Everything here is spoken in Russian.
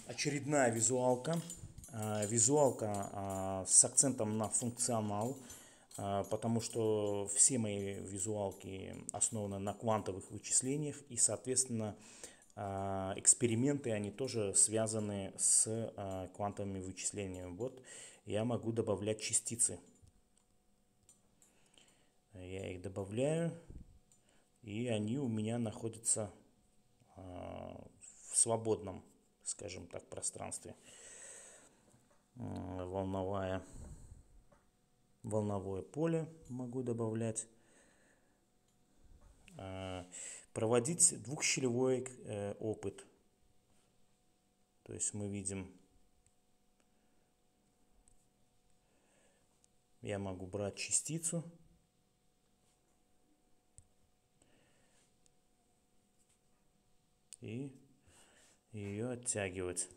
очередная визуалка. Визуалка с акцентом на функционал, потому что все мои визуалки основаны на квантовых вычислениях, и, соответственно, эксперименты, они тоже связаны с квантовыми вычислениями. Вот я могу добавлять частицы. Я их добавляю, и они у меня находятся в свободном, скажем так, пространстве. Волновое поле могу добавлять. Проводить двухщелевой опыт. То есть мы видим, я могу брать частицу и ее оттягивать.